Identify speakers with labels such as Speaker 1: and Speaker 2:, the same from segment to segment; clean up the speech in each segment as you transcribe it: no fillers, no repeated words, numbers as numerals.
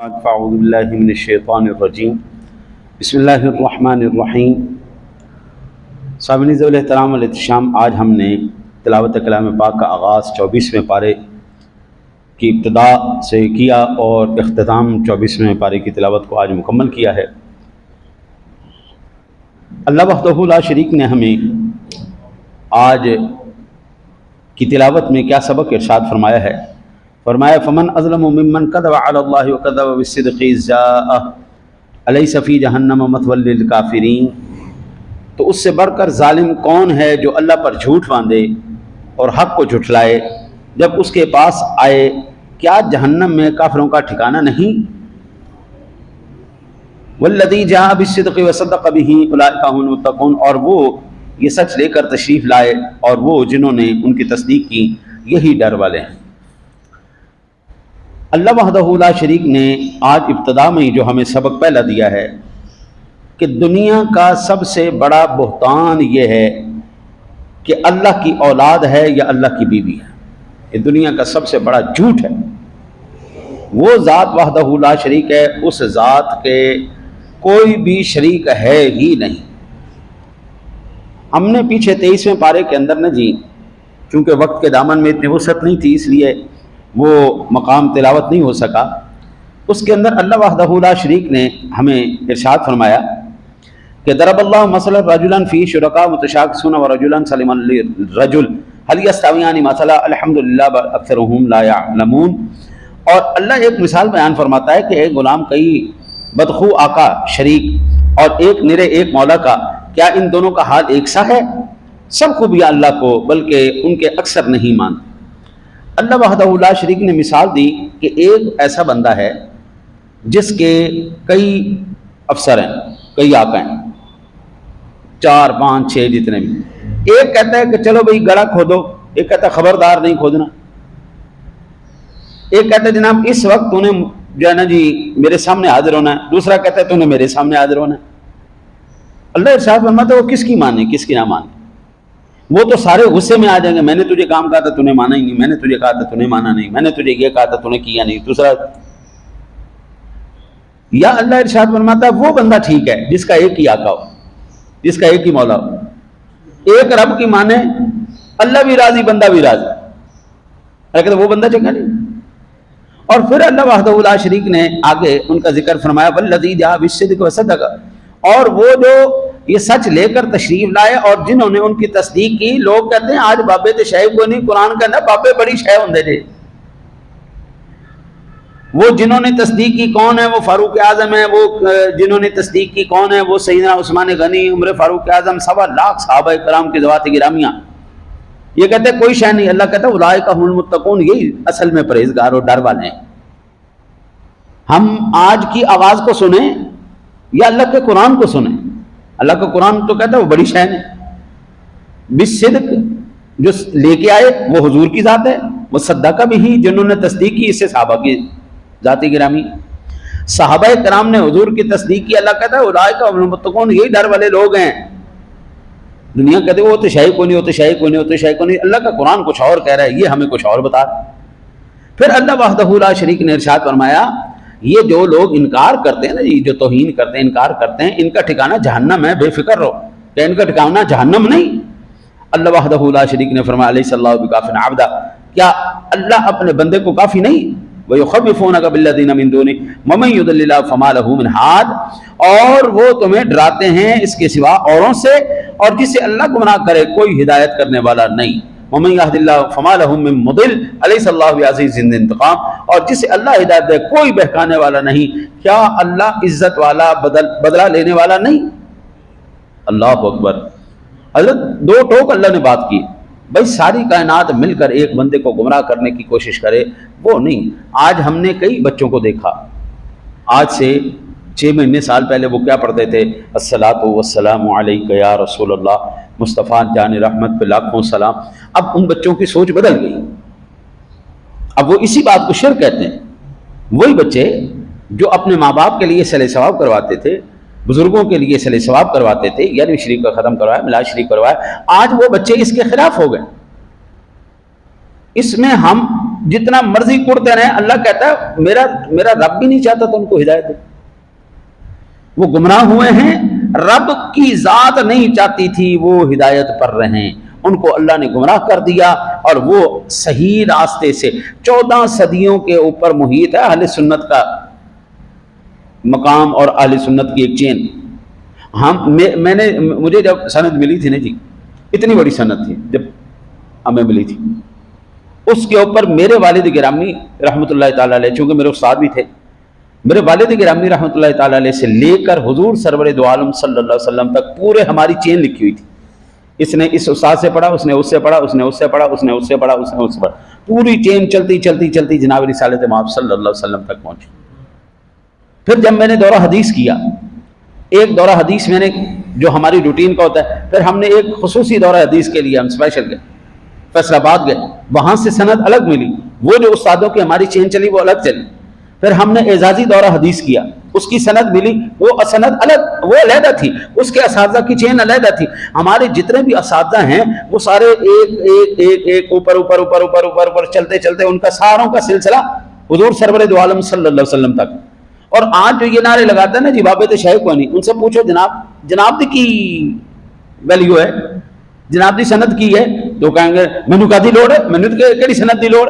Speaker 1: اعوذ باللہ من الشیطان الرجیم بسم اللہ الرحمن الرحیم۔ سامعین ذوال احترام والاحتشام، آج ہم نے تلاوت کلام پاک کا آغاز 24ویں پارے کی ابتدا سے کیا اور اختتام 24ویں پارے کی تلاوت کو آج مکمل کیا ہے۔ اللہ وحدہ لا شریک نے ہمیں آج کی تلاوت میں کیا سبق ارشاد فرمایا ہے؟ فرمایا فمن اظلم ممن کذب علی اللہ وکذب بالصدق اذ جاءہ الیس فی جہنم مثوی للکافرین۔ تو اس سے بڑھ کر ظالم کون ہے جو اللہ پر جھوٹ باندھے اور حق کو جھٹلائے جب اس کے پاس آئے؟ کیا جہنم میں کافروں کا ٹھکانہ نہیں؟ والذی جاء بالصدق وصدق بہ اولئک هم المتقون، اور وہ یہ سچ لے کر تشریف لائے اور وہ جنہوں نے ان کی تصدیق کی یہی ڈر والے ہیں۔ اللہ وحدہ لا شریک نے آج ابتدا میں جو ہمیں سبق پہلا دیا ہے کہ دنیا کا سب سے بڑا بہتان یہ ہے کہ اللہ کی اولاد ہے یا اللہ کی بیوی ہے۔ یہ دنیا کا سب سے بڑا جھوٹ ہے۔ وہ ذات وحدہ لا شریک ہے، اس ذات کے کوئی بھی شریک ہے ہی نہیں۔ ہم نے پیچھے 23ویں پارے کے اندر چونکہ وقت کے دامن میں اتنی وسعت نہیں تھی، اس لیے وہ مقام تلاوت نہیں ہو سکا۔ اس کے اندر اللہ وحدہ لا شریک نے ہمیں ارشاد فرمایا کہ ضرب اللہ مثلا رجلا فی شرکاء متشاکسون ورجلا سلما للرجل هل یستویان مثلا الحمدللہ بل اکثرهم لا یعلمون۔ اور اللہ ایک مثال بیان فرماتا ہے کہ ایک غلام کئی بدخو آقا شریک اور ایک نرے ایک مولا کا، کیا ان دونوں کا حال ایک سا ہے؟ سب خوبیاں اللہ کو، بلکہ ان کے اکثر نہیں مانتے۔ اللہ وحدہ لا شریک نے مثال دی کہ ایک ایسا بندہ ہے جس کے کئی افسر ہیں، کئی آقا ہیں، 4 5 6 جتنے بھی۔ ایک کہتا ہے کہ چلو بھئی گڑھا کھودو، ایک کہتا ہے خبردار نہیں کھودنا، ایک کہتا ہے جناب اس وقت تو نے جو ہے نا میرے سامنے حاضر ہونا ہے، دوسرا کہتا ہے تو نے میرے سامنے حاضر ہونا ہے۔ اللہ ارشاد فرماتا ہے وہ کس کی مانے کس کی نہ مانے؟ وہ تو سارے غصے میں آ جائیں گے، میں نے تجھے کام کہا تھا تو نے مانا ہی نہیں، میں نے تجھے کہا تھا تو نے مانا نہیں، میں نے تجھے یہ کہا تھا تو نے کیا نہیں، دوسرا۔ یا اللہ ارشاد فرماتا ہے وہ بندہ ٹھیک ہے جس کا ایک ہی آقا ہو، جس کا ایک ہی مولا ہو، ایک رب کی مانے، اللہ بھی راضی بندہ بھی راضی، لیکن وہ بندہ چنگا نہیں۔ اور پھر اللہ وحدہ لا شریک نے آگے ان کا ذکر فرمایا والذی جاء بالصدق وصدق، اور وہ جو یہ سچ لے کر تشریف لائے اور جنہوں نے ان کی تصدیق کی۔ لوگ کہتے ہیں آج بابے تے شے کو نہیں، قرآن کہنا بابے بڑی شے ہوندے جے۔ وہ جنہوں نے تصدیق کی کون ہے؟ وہ فاروق اعظم ہے۔ وہ جنہوں نے تصدیق کی کون ہے؟ وہ سیدنا عثمان غنی، عمر فاروق اعظم، 1.25 لاکھ صحابہ کرام کی ذوات گرامیاں۔ یہ کہتے ہیں کوئی شے نہیں۔ اللہ کہتا ہے اولئک هم المتقون، یہی اصل میں پرہیزگار اور ڈر والے ہیں۔ ہم آج کی آواز کو سنیں یا اللہ کے قرآن کو سنیں؟ اللہ کا قرآن تو کہتا ہے وہ بڑی شان ہے۔ بالصدق جو لے کے آئے وہ حضور کی ذات ہے، وہ صدقہ بھی جنہوں نے تصدیق کی، اس سے صحابہ کی ذات گرامی۔ صحابہ کرام نے حضور کی تصدیق کی، اللہ کہتا ہے اولئک هم المتقون، یہی ڈر والے لوگ ہیں۔ دنیا کہتے ہیں وہ تو شاہی کو نہیں ہوتے، شاہی کو نہیں ہوتے، شاہی کو نہیں۔ اللہ کا قرآن کچھ اور کہہ رہا ہے، یہ ہمیں کچھ اور بتا رہا ہے۔ پھر اللہ وحدہ لا شریک نے ارشاد فرمایا یہ جو لوگ انکار کرتے ہیں نا جو توہین کرتے ہیں، انکار کرتے ہیں، ان کا ٹھکانہ جہنم ہے، بے فکر رہو کہ ان کا ٹھکانہ جہنم نہیں۔ اللہ وحدہ لا شریک نے فرمایا الیس اللہ بکاف عبدا، کیا اللہ اپنے بندے کو کافی نہیں؟ وَيُخَوِّفُونَكَ بِالَّذِينَ مِن دُونِهِ وَمَن يُضْلِلِ اللَّهُ فَمَا لَهُ مِنْ هَادٍ، اور وہ تمہیں ڈراتے ہیں اس کے سوا اوروں سے، اور جسے اللہ گمراہ کرے کوئی ہدایت کرنے والا نہیں۔ وَمَن يَهْدِ اللَّهُ فَمَا لَهُ مِن مُضِلٍّ أَلَيْسَ اللَّهُ بِعَزِيزٍ ذِي انتقام، اور جسے اللہ ہدایت دے کوئی بہکانے والا نہیں، کیا اللہ عزت والا بدلہ لینے والا نہیں؟ اللہ اکبر۔ حضرت 2 ٹوک اللہ نے بات کی، بھائی ساری کائنات مل کر ایک بندے کو گمراہ کرنے کی کوشش کرے، وہ نہیں۔ آج ہم نے کئی بچوں کو دیکھا، آج سے 6 مہینے سال پہلے وہ کیا پڑھتے تھے؟ الصلاۃ والسلام علیک یا رسول اللہ، مصطفیٰ جان رحمت پہ لاکھوں سلام۔ اب ان بچوں کی سوچ بدل گئی، اب وہ اسی بات کو شرک کہتے ہیں۔ وہی بچے جو اپنے ماں باپ کے لیے صلہ ثواب کرواتے تھے، بزرگوں کے لیے صلہ ثواب کرواتے تھے، 11ویں شریف کا ختم کروایا، میلاد شریف کروایا، آج وہ بچے اس کے خلاف ہو گئے۔ اس میں ہم جتنا مرضی کرتے رہیں, اللہ کہتا ہے میرا رب بھی نہیں چاہتا تو ان کو ہدایت دے. وہ گمراہ ہوئے ہیں, رب کی ذات نہیں چاہتی تھی وہ ہدایت پر رہیں, ان کو اللہ نے گمراہ کر دیا اور وہ صحیح راستے سے. 14 صدیوں کے اوپر محیط ہے اہل سنت کا مقام اور اہل سنت کی ایک چین. مجھے جب سند ملی تھی نا جی, اتنی بڑی سند تھی جب ہمیں ملی تھی, اس کے اوپر میرے والد گرامی رحمۃ اللہ تعالیٰ علیہ, چونکہ میرے استاد بھی تھے, میرے والد گرامی رحمۃ اللہ تعالیٰ علیہ سے لے کر حضور سرور دو عالم صلی اللہ علیہ وسلم تک پورے ہماری چین لکھی ہوئی تھی. اس نے اس استاد سے پڑھا, اس نے اس سے پڑھا, اس نے اس سے پڑھا, اس نے اس سے پڑھا, اس نے اس سے پڑھا, پوری چین چلتی چلتی چلتی جناب رسالت مآب صلی اللہ علیہ وسلم تک پہنچی. پھر جب میں نے دورہ حدیث کیا, ایک دورہ حدیث میں نے جو ہماری روٹین کا ہوتا ہے, پھر ہم نے ایک خصوصی دورہ حدیث کے لیے ہم اسپیشل گئے, فیصل آباد گئے, وہاں سے سند الگ ملی, وہ جو استادوں کی ہماری چین چلی وہ الگ چلی. پھر ہم نے اعزازی دورہ حدیث کیا, اس کی سند ملی, وہ سند الگ, وہ علیحدہ تھی, اس کے اساتذہ کی چین علیحدہ تھی. ہمارے جتنے بھی اساتذہ ہیں وہ سارے ایک ایک ایک ایک اوپر اوپر اوپر اوپر اوپر اوپر چلتے چلتے ان کا ساروں کا سلسلہ حضور سرور دو عالم صلی اللہ علیہ وسلم تک. اور آج جو یہ نعرے لگاتے ہیں نا جی بابے تے شیخ کو نہیں, ان سے پوچھو جناب دی کی ویلیو ہے, جناب دی سند کی ہے, تو کہیں گے مینوں کدی لوڑ ہے, مینوں کیڑی سند دی لوڑ,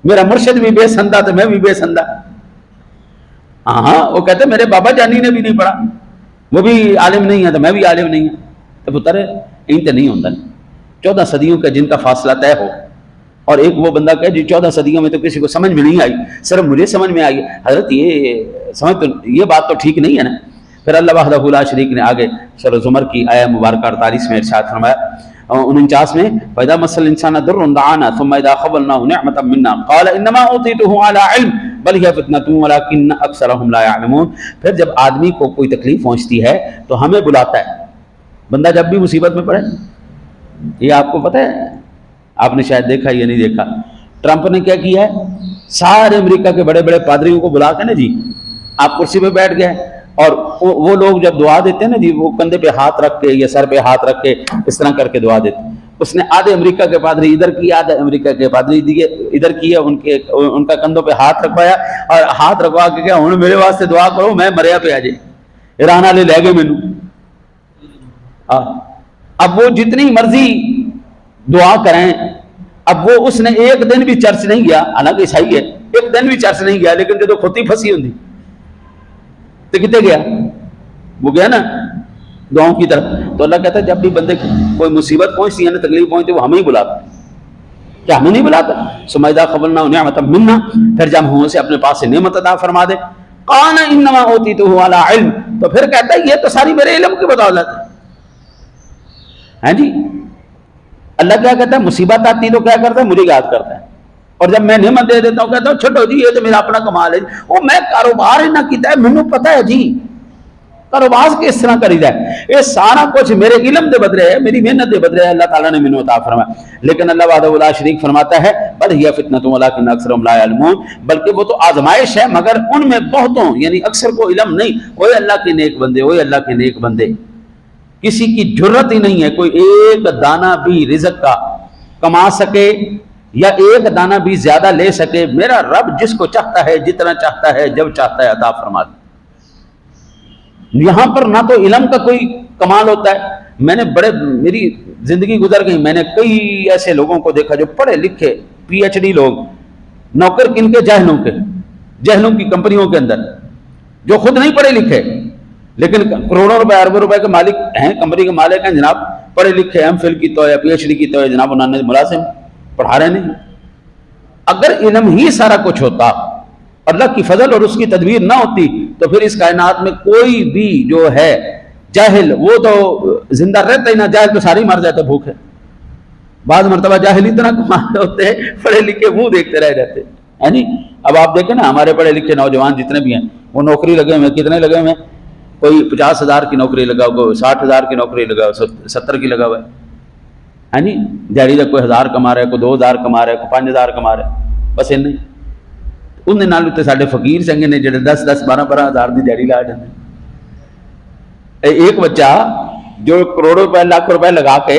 Speaker 1: میرا مرشد بھی بے سندہ تو میں بھی بے سندہ. ہاں وہ کہتے میرے بابا جانی نے بھی نہیں پڑھا, وہ بھی عالم نہیں ہے تو میں بھی عالم نہیں ہوں. تو پتر این تو نہیں ہوتا. 14 صدیوں کا جن کا فاصلہ طے ہو, اور ایک وہ بندہ کہ جی 14 صدیوں میں تو کسی کو سمجھ میں نہیں آئی, صرف مجھے سمجھ میں آئی. حضرت یہ بات تو ٹھیک نہیں ہے نا. پھر اللہ وحدہ لا شریک نے آگے سورہ زمر کی آیہ مبارکہ 48 میں ارشاد فرمایا, 49 میں, فَإِذَا مَسَّ الْإِنسَانَ ضُرٌّ دَعَانَا ثُمَّ إِذَا خَوَّلْنَاهُ نِعْمَةً مِنَّا قَالَ إِنَّمَا أُوتِيتُهُ عَلَىٰ عِلْمٍ بَلْ هِيَ فِتْنَةٌ وَلَٰكِنَّ أَكْثَرَهُمْ لَا يَعْلَمُونَ. پھر جب آدمی کو کوئی تکلیف پہنچتی ہے تو ہمیں بلاتا ہے. بندہ جب بھی مصیبت میں پڑے, یہ آپ کو پتہ ہے, آپ نے شاید دیکھا یا نہیں دیکھا, ٹرمپ نے کیا کیا ہے, سارے امریکہ کے بڑے بڑے پادریوں کو بلا کے نا جی آپ کرسی پہ بیٹھ گئے, اور وہ لوگ جب دعا دیتے ہیں نا جی, وہ کندھے پہ ہاتھ رکھ کے یا سر پہ ہاتھ رکھ کے اس طرح کر کے دعا دیتے ہیں. اس نے آدھے امریکہ کے پادری ادھر کیا, آدھے امریکہ کے پادری ادھر کیا, ان کا کندھوں پہ ہاتھ رکھوایا اور ہاتھ رکھوا کے کیا, ہوں میرے واسطے دعا کرو, میں مریا پہ آ جائے, ایران والے لے گئے مینوں. اب وہ جتنی مرضی دعا کریں, اب وہ اس نے ایک دن بھی چرچ نہیں گیا, حالانکہ عیسائی ہے, ایک دن بھی چرچ نہیں گیا, لیکن جب کھوتی پھنسی ہوتی تو کتنے گیا, وہ گیا نا دعاؤں کی طرف. تو اللہ کہتا ہے جب بھی بندے کوئی مصیبت پہنچتی ہے نا, تکلیف پہنچتی ہے, وہ ہمیں ہی بلاتا ہے. کیا ہمیں نہیں بلاتا؟ ثم اذا قبلنا نعمتا منا, پھر جب ہم اسے اپنے پاس سے نعمت عطا فرما دے. قال انما اوتیتہ علی علم, تو پھر کہتا ہے یہ تو ساری میرے علم کی بدولت ہے جی. اللہ کیا کہتا ہے, مصیبت آتی تو کیا کرتا ہے, مجھے یاد کرتا ہے, اور جب میں نعمت دے دیتا ہوں کہتا ہوں چھوٹو جی یہ تو میرا اپنا کمال ہے, وہ میں کاروبار ہی نہ کیتا ہے, مینوں پتہ ہے جی کاروبار کس طرح کری جائے, یہ سارا کچھ میرے علم دے بدلے ہے, میری محنت دے بدلے ہے, اللہ تعالیٰ نے مینوں عطا فرمایا. لیکن اللہ وحدہ لا شریک فرماتا ہے بل ہی فتنۃ ولکن اکثرهم لا يعلمون, بلکہ وہ تو آزمائش ہے مگر ان میں بہتوں یعنی اکثر کو علم نہیں. کوئی اللہ کے نیک بندے, کوئی اللہ کے نیک بندے, کسی کی جرت ہی نہیں ہے کوئی ایک دانہ بھی رزق کا کما سکے یا ایک دانہ بھی زیادہ لے سکے. میرا رب جس کو چاہتا ہے, جتنا چاہتا ہے, جب چاہتا ہے عطا فرماتا ہے. یہاں پر نہ تو علم کا کوئی کمال ہوتا ہے. میں نے میری زندگی گزر گئی, میں نے کئی ایسے لوگوں کو دیکھا جو پڑھے لکھے پی ایچ ڈی لوگ, نوکر کن کے, جہلوں کی کمپنیوں کے اندر, جو خود نہیں پڑھے لکھے لیکن کروڑوں روپے اربوں روپے کے مالک ہیں, کمپنی کے مالک ہیں جناب, پڑھے لکھے, ایم فل کی تو یا پی ایچ ڈی کی تو جناب, انہوں نے ملازم پڑھا رہے نہیں. اگر علم ہی سارا کچھ ہوتا, اللہ کی فضل اور اس کی تدبیر نہ ہوتی, تو پھر اس کائنات میں کوئی بھی جو ہے جاہل وہ تو زندہ رہتا ہی نہ, جاہل تو سارے مر جاتے بھوکے. بعض مرتبہ جاہل اتنا کمال ہوتے ہیں, پڑھے لکھے منہ دیکھتے رہ جاتے ہیں نہیں. اب آپ دیکھیں نا ہمارے پڑھے لکھے نوجوان جتنے بھی ہیں وہ نوکری لگے ہوئے ہیں, کتنے لگے ہوئے ہیں, کوئی 50,000 کی نوکری لگا ہوا, کوئی 60,000 کی نوکری لگا ہوا, 70 کی لگا ہوا ہے نہیں. دیہڑی کا کوئی 1,000 کما رہا ہے, کوئی 2,000 کما رہا ہے, کوئی 5,000 کما رہا ہے, بس ان نہیں. انہیں نال تے ساڈے فقیر چنگے نے جڑے 10-10 12-12 ہزار دی دیہڑی لا جاندے. ایک بچہ جو کروڑوں روپے لاکھ روپے لگا کے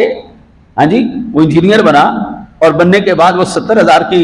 Speaker 1: ہاں جی وہ انجینئر بنا, اور بننے کے بعد وہ 70,000 کی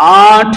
Speaker 1: 8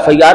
Speaker 1: FIR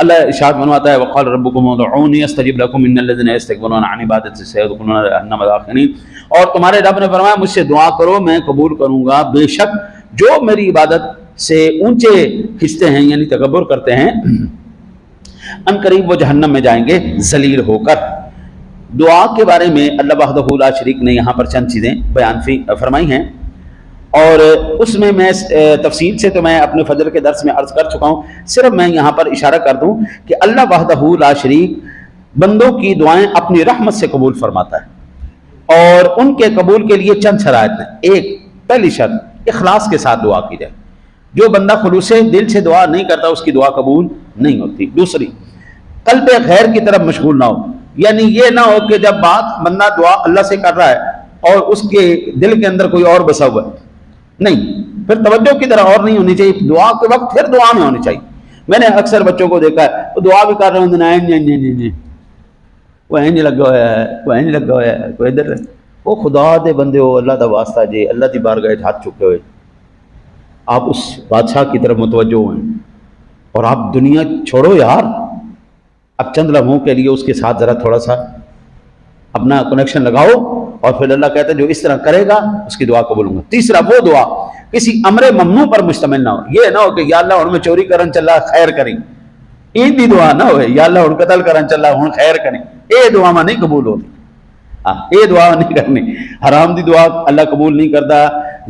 Speaker 1: اللہ ارشاد فرماتا ہے وقال ربکم ادعونی استجب لکم ان الذین یستکبرون عن عبادتی سیدخلون جہنم داخرین، اور تمہارے رب نے فرمایا مجھ سے دعا کرو میں قبول کروں گا، بے شک جو میری عبادت سے اونچے کھنچتے ہیں یعنی تکبر کرتے ہیں ان قریب وہ جہنم میں جائیں گے ذلیل ہو کر۔ دعا کے بارے میں اللہ وحدہ لا شریک نے یہاں پر چند چیزیں بیان فرمائی ہیں، اور اس میں تفصیل سے تو میں اپنے فجر کے درس میں عرض کر چکا ہوں، صرف میں یہاں پر اشارہ کر دوں کہ اللہ وحدہ لا شریک بندوں کی دعائیں اپنی رحمت سے قبول فرماتا ہے، اور ان کے قبول کے لیے چند شرائط ہیں۔ ایک، پہلی شرط اخلاص کے ساتھ دعا کی جائے، جو بندہ خلوص دل سے دعا نہیں کرتا اس کی دعا قبول نہیں ہوتی۔ دوسری، قلب غیر کی طرف مشغول نہ ہو، یعنی یہ نہ ہو کہ جب بات بندہ دعا اللہ سے کر رہا ہے اور اس کے دل کے اندر کوئی اور بسا ہوا ہے، نہیں، پھر توجہ کی طرح اور نہیں ہونی چاہیے، دعا کے وقت پھر دعا میں ہونی چاہیے۔ میں نے اکثر بچوں کو دیکھا ہے وہ دعا بھی کر رہے ہیں، وہ اینج لگا ہوا ہے، وہ اینج لگا ہوا ہے، کوئی ادھر، وہ خدا دے بندے ہو، اللہ دا واسطہ جی، اللہ دی بارگاہ ہاتھ چکے ہوئے آپ اس بادشاہ کی طرف متوجہ ہیں، اور آپ دنیا چھوڑو یار، اب چند لمحوں کے لیے اس کے ساتھ ذرا تھوڑا سا اپنا کنیکشن لگاؤ، اور پھر اللہ کہتا ہے جو اس طرح کرے گا اس کی دعا قبول ہوں گا۔ تیسرا، وہ دعا کسی امر ممنوع پر مشتمل نہ ہو، یہ نہ ہو کہ یا اللہ ہن میں چوری کرن چلا خیر کریں، یہ بھی دعا نہ ہوئے، یا اللہ ہن قتل کرن چلا ہن خیر کریں، یہ دعا میں نہیں قبول ہوتی، یہ دعا نہیں کرنی۔ حرام دی دعا اللہ قبول نہیں کرتا،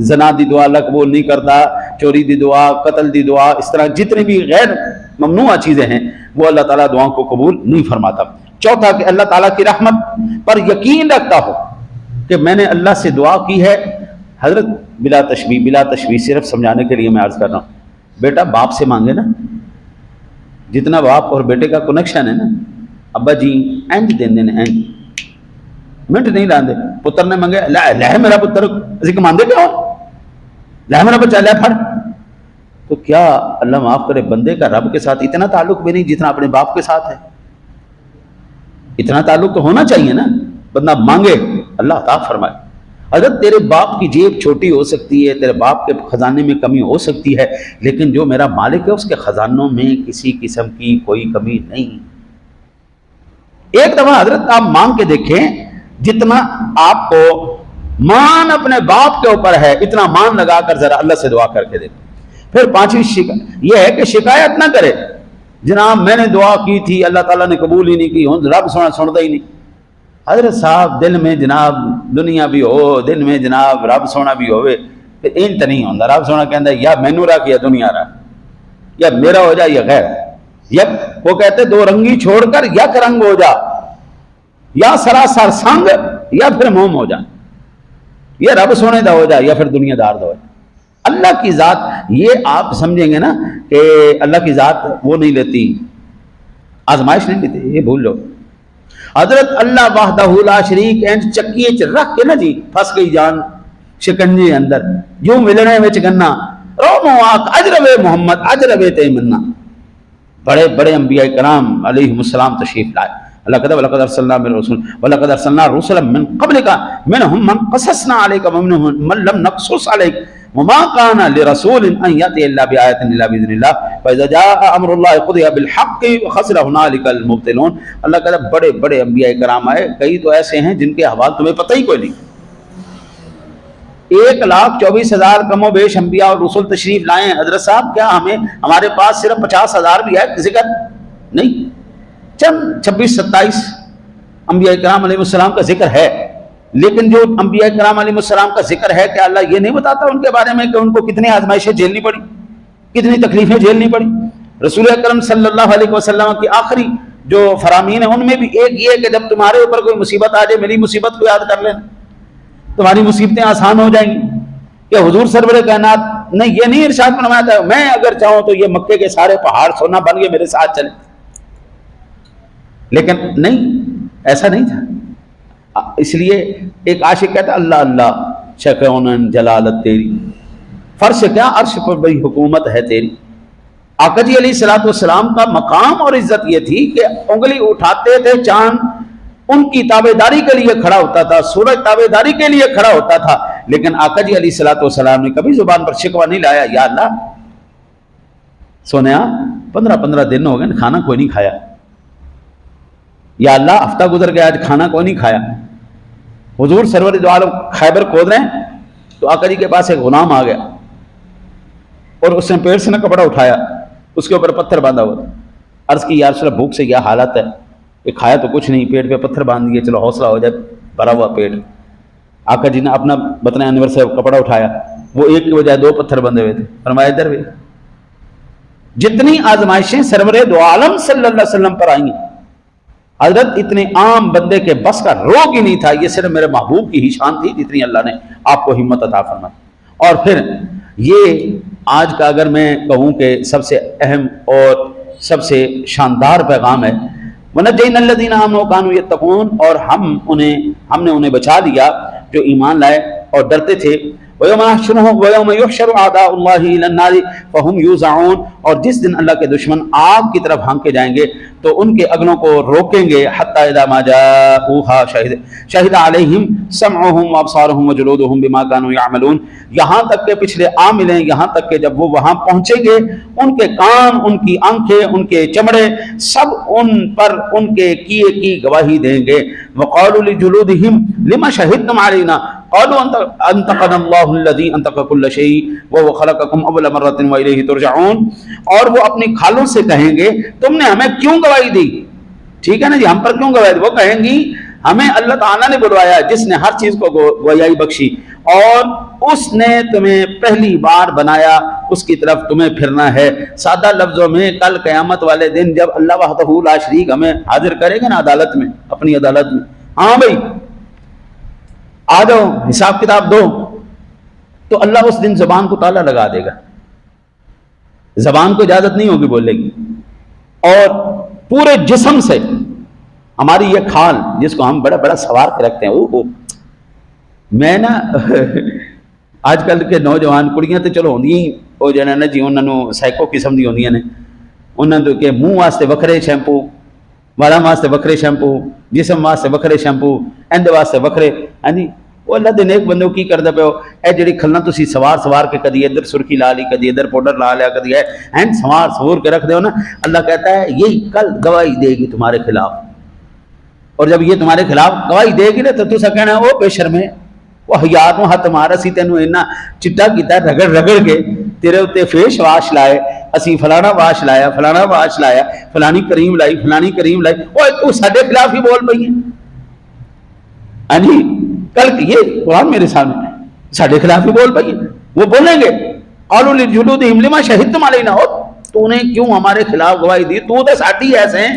Speaker 1: زنا دی دعا اللہ قبول نہیں کرتا، چوری دی دعا، قتل دی دعا، اس طرح جتنی بھی غیر ممنوع چیزیں ہیں وہ اللہ تعالیٰ دعاؤں کو قبول نہیں فرماتا۔ چوتھا، کہ اللہ تعالیٰ کی رحمت پر یقین رکھتا ہو کہ میں نے اللہ سے دعا کی ہے۔ حضرت بلا تشبیہ صرف سمجھانے کے لیے میں عرض کر رہا ہوں، بیٹا باپ سے مانگے نا، جتنا باپ اور بیٹے کا کنیکشن ہے نا، ابا جی اینج دین دین، اینج منٹ نہیں لاندے، پتر نے منگے لہ میرا پتر اسی کماندے کیا ہو، لہ میرا بچہ لہ پھڑ، تو کیا اللہ معاف کرے بندے کا رب کے ساتھ اتنا تعلق بھی نہیں جتنا اپنے باپ کے ساتھ ہے؟ اتنا تعلق تو ہونا چاہیے نا، بندہ مانگے اللہ عطا فرمائے۔ حضرت تیرے باپ کی جیب چھوٹی ہو سکتی ہے، تیرے باپ کے خزانے میں کمی ہو سکتی ہے، لیکن جو میرا مالک ہے اس کے خزانوں میں کسی قسم کی کوئی کمی نہیں۔ ایک دفعہ حضرت آپ مانگ کے دیکھیں، جتنا آپ کو مان اپنے باپ کے اوپر ہے اتنا مان لگا کر ذرا اللہ سے دعا کر کے دیکھیں۔ پھر پانچویں یہ ہے کہ شکایت نہ کرے، جناب میں نے دعا کی تھی اللہ تعالیٰ نے قبول ہی نہیں کی، رب سنتا ہی نہیں۔ حضرت صاحب دل میں جناب دنیا بھی ہو، دل میں جناب رب سونا بھی ہوئے، پھر این تو نہیں ہوتا، رب سونا کہتا ہے یا مینو رکھ یا دنیا رکھ، یا میرا ہو جائے یا غیر، یا وہ کہتے دو رنگی چھوڑ کر یک رنگ ہو جا، یا سراسر سنگ یا پھر موم ہو جا، یا رب سونے دا ہو جائے یا پھر دنیا دار دا ہو جائے۔ اللہ کی ذات یہ آپ سمجھیں گے نا کہ اللہ کی ذات وہ نہیں لیتی، آزمائش نہیں لیتی، یہ بھول لو۔ حضرت اللہ وحدہ لا شریک اینڈ چکیے چ رکھ کے نا جی پھنس گئی جان شکنجے اندر، یوں ملنے وچ گنا رو مواق اجرب محمد اجرب تیمنا۔ بڑے بڑے انبیاء کرام علیہم السلام تشریف لائے، اللہ کہتا ہے وَلَقَدْ أَرْسَلْنَا مِن رُسُلٍ وَلَقَدْ أَرْسَلْنَا رُسُلًا مِّن قَبْلِكَ مِنْهُمْ مَنْ قَصَصْنَا عَلَيْكَ وَمِنْهُمْ مَنْ لَمْ نَقْصُصْ عَلَيْكَ وَمَا كَانَ لِرَسُولٍ أَنْ يَأْتِيَ إِلَّا بِآيَةٍ إِلَّا بِإِذْنِ اللَّهِ فَإِذَا جَاءَ أَمْرُ اللَّهِ قُضِيَ بِالْحَقِّ وَخَسِرَ هُنَالِكَ الْمُبْطِلُونَ۔ اللہ کہتا ہے بڑے بڑے انبیاء کرام آئے، کئی تو ایسے ہیں جن کے احوال تمہیں پتہ ہی کوئی نہیں۔ 1,24,000 کم و بیش انبیاء اور رسول تشریف لائے ہیں۔ حضرت صاحب کیا ہمارے پاس صرف 50,000 بھی ہے ذکر نہیں، چند 26-27 انبیاء کرام علیہ السلام کا ذکر ہے، لیکن جو انبیاء کرام علیہ السلام کا ذکر ہے کہ اللہ یہ نہیں بتاتا ان کے بارے میں کہ ان کو کتنی آزمائشیں جھیلنی پڑی، کتنی تکلیفیں جھیلنی پڑی۔ رسول اکرم صلی اللہ علیہ وسلم کی آخری جو فرامین ہیں ان میں بھی ایک یہ کہ جب تمہارے اوپر کوئی مصیبت آ جائے میری مصیبت کو یاد کر لینا، تمہاری مصیبتیں آسان ہو جائیں گی۔ کہ حضور سرور کائنات نے یہ نہیں ارشاد فرمایا تھا میں اگر چاہوں تو یہ مکے کے سارے پہاڑ سونا بن کے میرے ساتھ چلے، لیکن نہیں، ایسا نہیں تھا۔ اس لیے ایک عاشق کہتا اللہ اللہ شکونن جلالت تیری، فرش کیا عرش پر بڑی حکومت ہے تیری۔ آقا جی علیہ السلام کا مقام اور عزت یہ تھی کہ انگلی اٹھاتے تھے چاند ان کی تابعداری کے لیے کھڑا ہوتا تھا، سورج تابعداری کے لیے کھڑا ہوتا تھا، لیکن آقا جی علیہ السلام نے کبھی زبان پر شکوہ نہیں لایا یا اللہ سونیا 15 دن ہو گئے کھانا کوئی نہیں کھایا، یا اللہ ہفتہ گزر گیا آج کھانا کوئی نہیں کھایا۔ حضور سرور دو عالم خیبر کھود رہے ہیں تو آقا جی کے پاس ایک غلام آ گیا اور اس نے پیڑ سے نہ کپڑا اٹھایا، اس کے اوپر پتھر باندھا ہوا تھا۔ عرض کی یا رسول اللہ بھوک سے کیا حالت ہے، کہ کھایا تو کچھ نہیں، پیٹ پہ پتھر باندھ دیے، چلو حوصلہ ہو جائے، بھرا ہوا پیٹ۔ آقا جی نے اپنا بطن انور سے کپڑا اٹھایا، وہ ایک کی بجائے 2 پتھر بندھے ہوئے تھے، فرمایا ادھر بھی۔ جتنی آزمائشیں سرور دو عالم صلی اللہ علیہ وسلم پر آئی ہیں، حضرت اتنے عام بندے کے بس کا روگ ہی نہیں تھا، یہ صرف میرے محبوب کی ہی شان تھی جتنی اللہ نے آپ کو ہمت عطا فرمائی۔ اور پھر یہ آج کا اگر میں کہوں کہ سب سے اہم اور سب سے شاندار پیغام ہے، وَنَجَّيْنَا الَّذِينَ آمَنُوا وَكَانُوا يَتَّقُونَ، اور ہم نے انہیں بچا لیا جو ایمان لائے اور ڈرتے تھے۔ وَيَوْمَ يُحْشَرُ أَعْدَاءُ اللَّهِ إِلَى النَّارِ فَهُمْ يُوزَعُونَ، اور جس دن اللہ کے دشمن آگ کی طرف ہانکے جائیں گے تو ان کے اگلوں کو روکیں گے، حَتَّى إِذَا مَا جَاءُوهَا شَهِدَ عَلَيْهِمْ سَمْعُهُمْ وَأَبْصَارُهُمْ وَجُلُودُهُم بِمَا كَانُوا يَعْمَلُونَ، یہاں تک کہ پچھلے آ ملیں، یہاں تک کہ جب وہ وہاں پہنچیں گے ان کے کان، ان کی آنکھیں، ان کے چمڑے سب ان پر ان کے کیے کی گواہی دیں گے۔ وَقَالُوا لِجُلُودِهِمْ لِمَ شَهِدتُّمْ عَلَيْنَا قالوا انطقنا الله الذي انطق كل شيء وهو خلقكم اول مره واليه ترجعون، اور وہ اپنی کھالوں سے کہیں گے تم نے ہمیں کیوں گواہی دی، ٹھیک ہے نا جی، ہم پر کیوں گواہی دی؟ وہ کہیں گی ہمیں اللہ تعالیٰ نے بلوایا جس نے ہر چیز کو گویائی بخشی، اور اس نے تمہیں پہلی بار بنایا، اس کی طرف تمہیں پھرنا ہے۔ سادہ لفظوں میں کل قیامت والے دن جب اللہ وحدہ لا شریک ہمیں حاضر کرے گا نا عدالت میں، اپنی عدالت میں، ہاں بھائی آ جاؤ حساب کتاب دو، تو اللہ اس دن زبان کو تالا لگا دے گا، زبان کو اجازت نہیں ہوگی بولنے کی، اور پورے جسم سے ہماری یہ کھال جس کو ہم بڑا بڑا سوار کے رکھتے ہیں، میں نا آج کل کے نوجوان کڑیاں تو چلو ہوندی وہ جانا نا جی، انہوں نے سائیکو قسم دی ہوندیاں نے، انہوں کے منہ واسطے وکھرے شیمپو، والاں واسطے وکھرے شیمپو، جسم واسطے وکھرے شیمپو، اندے واسطے وکھرے، ہاں جی وہ اللہ دے نیک بندے کی کردا پیو، اے جڑی کھلنا تسی سوار کے کدی ادھر سرخی لا لی، کدی ادھر پاؤڈر لا لیا، کدی ہے سوار کے رکھ دیو نا، اللہ کہتا ہے یہی کل گواہی دے گی تمہارے خلاف، اور جب یہ تمہارے خلاف گواہی دے گی نا تو تسا کہنا او بے شرمے، وہ حیا نو ہاتھ مارا سی تینوں اینا چٹا کیتا رگڑ کے تیرے اتنے فیس واش لائے، اسی فلانا واش لایا، فلانا واش لایا، فلانی کریم لائی، فلانی کریم لائی، اوے تو ساڈے خلاف ہی بول پئی ہے، ہاں جی کل یہ قرآن میرے سامنے ساڈے خلاف ہی بول پئی ہے، وہ بولیں گے قالوا لجلودہم لما شہدتم علینا، تو نے کیوں ہمارے خلاف گواہی دی، تو تے ساڈی ایسے ہیں،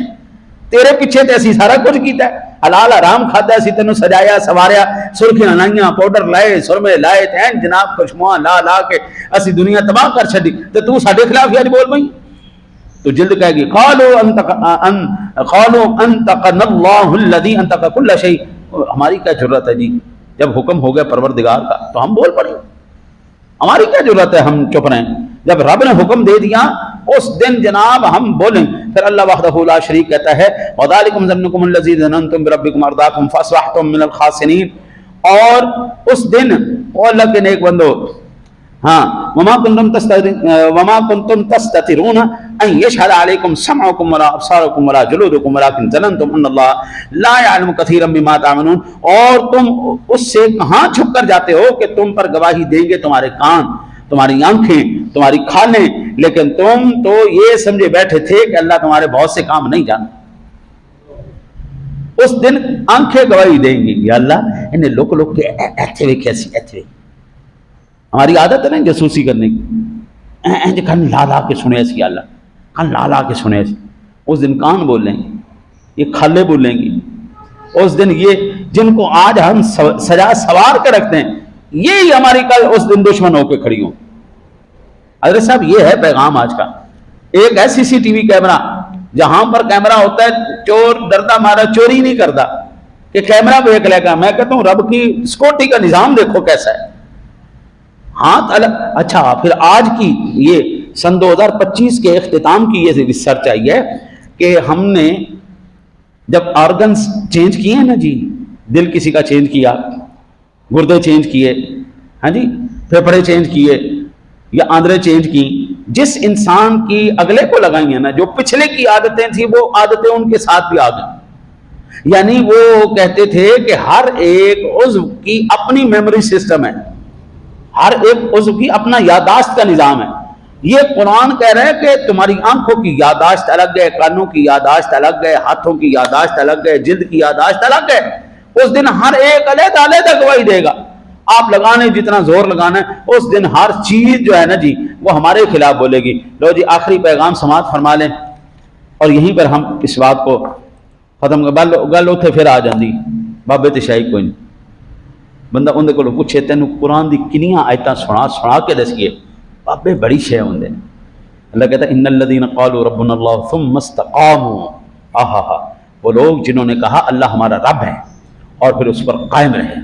Speaker 1: تیرے پیچھے تے اسی سارا کچھ کیتا ہے، حلال حرام کھادا، اسی تینوں سجایا سواریا، سرخیاں لائیاں، پاؤڈر لائے، سرمے لائے، تین جناب خوشبواں لا کے اسی دنیا تباہ کر چھڈی، تے تو ساڈے خلاف ہی بول پئی، تو جلد کہے گی قالوا انطقنا اللہ الذی انطق کل شیء، ہماری کیا ضرورت ہے جی، جب حکم ہو گیا پروردگار کا تو ہم بول پڑے، ہماری کیا ضرورت ہے ہم چپ رہیں، جب رب نے حکم دے دیا اس دن جناب ہم بولیں۔ پھر اللہ وحدہ لا شریک کہتا ہے وذالکم ظنکم الذی ظننتم بربکم ارداکم فاصبحتم من الخاسرین، اور اس دن وہ اللہ کے نیک بندو، ہاں وما کنتم تستترون ان یشهد علیکم سمعکم ولا ابصارکم ولا جلودکم ولکن ظننتم ان اللہ لا یعلم کثیرا مما تعملون، اور تم اس سے کہاں چھپ کر جاتے ہو کہ تم پر گواہی دیں گے تمہارے کان، تمہاری آنکھیں، تمہاری کھالیں، لیکن تم تو یہ سمجھے بیٹھے تھے کہ اللہ تمہارے بہت سے کام نہیں جانتا۔ اس دن آنکھیں گواہی دیں گی یا اللہ انہیں لوک کے ایتھے وے کیسی ایتھے وے، ہماری عادت ہے نا جاسوسی کرنے کی، کن لا کے سنے سی، اللہ کن لا کے سنے سی، اس دن کان بولیں گے، یہ کھالے بولیں گی، اس دن یہ جن کو آج ہم سجا سوار کے رکھتے ہیں یہی ہماری کل اس دن دشمن ہو کے کھڑی ہوں۔ حضرت صاحب یہ ہے پیغام آج کا، ایک ہے سی سی ٹی وی کیمرہ، جہاں پر کیمرہ ہوتا ہے چور ڈرتا مارا چوری نہیں کرتا کہ کیمرہ دیکھ لے گا، میں کہتا ہوں رب کی سکیورٹی کا نظام دیکھو کیسا ہے، ہاتھ الگ۔ اچھا پھر آج کی یہ سن 2025 کے اختتام کی یہ ریسرچ آئی ہے کہ ہم نے جب آرگنز چینج کیے ہیں نا جی، دل کسی کا چینج کیا، گردے چینج کیے، ہاں جی پھیپھڑے چینج کیے یا آندرے چینج کی، جس انسان کی اگلے کو لگائی ہیں نا، جو پچھلے کی عادتیں تھیں وہ عادتیں ان کے ساتھ بھی آ گئی. یعنی وہ کہتے تھے کہ ہر ایک عضو کی اپنی میموری سسٹم ہے، ہر ایک عضو کی اپنا یادداشت کا نظام ہے. یہ قرآن کہہ رہے ہیں کہ تمہاری آنکھوں کی یادداشت الگ ہے، کانوں کی یادداشت الگ ہے، ہاتھوں کی یادداشت الگ ہے، جلد کی یادداشت الگ ہے. اس دن ہر ایک علیحدہ علیحدہ گواہی دے گا. آپ لگانے جتنا زور لگانا ہے، اس دن ہر چیز جو ہے نا جی وہ ہمارے خلاف بولے گی. لو جی آخری پیغام سماعت فرما لیں اور یہیں پر ہم اس بات کو ختم کر. گل اتنے پھر آ جاندی بابے تے شاہی کوئی نہیں. بندہ اندر کو پوچھے تینوں قرآن دی کنیاں آیتاں سنا کے دسیے، بابے بڑی شے ہوندے. اللہ کہتا ہے ان الذین قالوا ربنا اللہ ثم استقاموا. وہ لوگ جنہوں نے کہا اللہ ہمارا رب ہے اور پھر اس پر قائم رہے،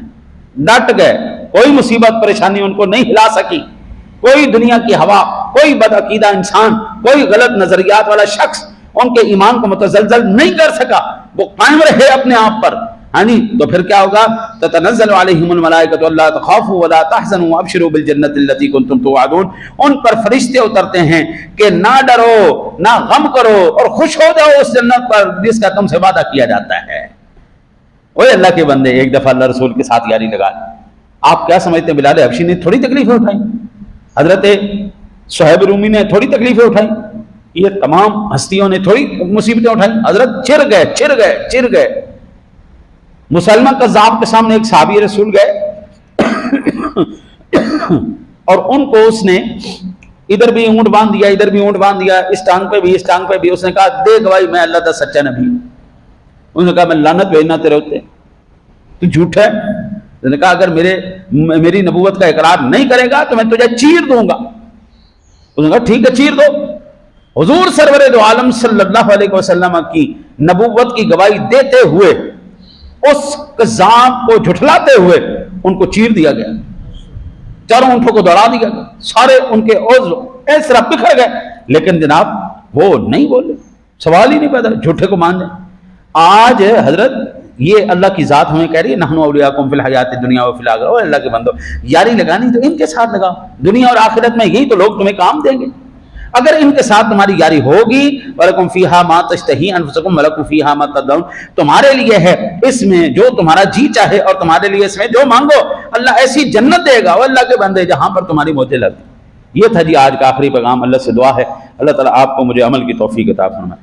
Speaker 1: ڈٹ گئے. کوئی مصیبت پریشانی ان کو نہیں ہلا سکی، کوئی دنیا کی ہوا، کوئی بدعقیدہ انسان، کوئی غلط نظریات والا شخص ان کے ایمان کو متزلزل نہیں کر سکا. وہ قائم رہے اپنے آپ پر. ہاں جی، تو پھر کیا ہوگا؟ تتنزل علیہم الملائکۃ الا تخافوا ولا تحزنوا وابشروا بالجنۃ التي كنتم توعدون. ان پر فرشتے اترتے ہیں کہ نہ ڈرو، نہ غم کرو اور خوش ہو جاؤ اس جنت پر جس کا تم سے وعدہ کیا جاتا ہے. اوے اللہ کے بندے، ایک دفعہ اللہ رسول کے ساتھ یاری لگا. آپ کیا سمجھتے ہیں بلال حبشی نے تھوڑی تکلیفیں اٹھائیں؟ حضرت صہیب رومی نے تھوڑی تکلیفیں اٹھائیں؟ یہ تمام ہستیوں نے تھوڑی مصیبتیں اٹھائیں؟ حضرت چر گئے. مسلمہ کذاب کے سامنے ایک صحابی رسول گئے اور ان کو اس نے ادھر بھی اونٹ باندھ دیا، ادھر بھی اونٹ باندھ دیا، اس ٹانگ پہ بھی اس ٹانگ پہ بھی. اس نے کہا دے گواہی میں اللہ کا سچا نبی ہوں. انہوں نے کہا میں لعنت بھیجنا تیرے ہوتے، تو جھوٹ ہے. انہوں نے کہا اگر میری نبوت کا اقرار نہیں کرے گا تو میں تجھے چیر دوں گا. انہوں نے کہا ٹھیک ہے چیر دو. حضور سرور دو عالم صلی اللہ علیہ وسلم کی نبوت کی گواہی دیتے ہوئے، اس کذاب کو جھٹلاتے ہوئے ان کو چیر دیا گیا. چاروں اونٹوں کو دوڑا دیا گیا، سارے ان کے عضو اس طرح بکھر گئے. لیکن جناب وہ نہیں بولے، سوال ہی نہیں پیدا، جھوٹے کو مان جائیں. آج حضرت یہ اللہ کی ذات ہمیں کہہ رہی ہے نحن اولیاءکم فی الحیات الدنیا و فی الآخرہ. اور اللہ کے بندو، یاری لگانی تو ان کے ساتھ لگاؤ. دنیا اور آخرت میں یہی تو لوگ تمہیں کام دیں گے. اگر ان کے ساتھ تمہاری یاری ہوگی، وَلَكُمْ فِيهَا مَا تَشْتَهِي أَنفُسُكُمْ وَلَكُمْ فِيهَا مَا تَدَّعُونَ. تمہارے لیے ہے اس میں جو تمہارا جی چاہے اور تمہارے لیے اس میں جو مانگو. اللہ ایسی جنت دے گا اور اللہ کے بندے جہاں پر تمہاری موجیں لگتی. یہ تھا جی آج کا آخری پیغام. اللہ سے دعا ہے اللہ تعالیٰ آپ کو مجھے عمل کی توفیق عطا فرمائے.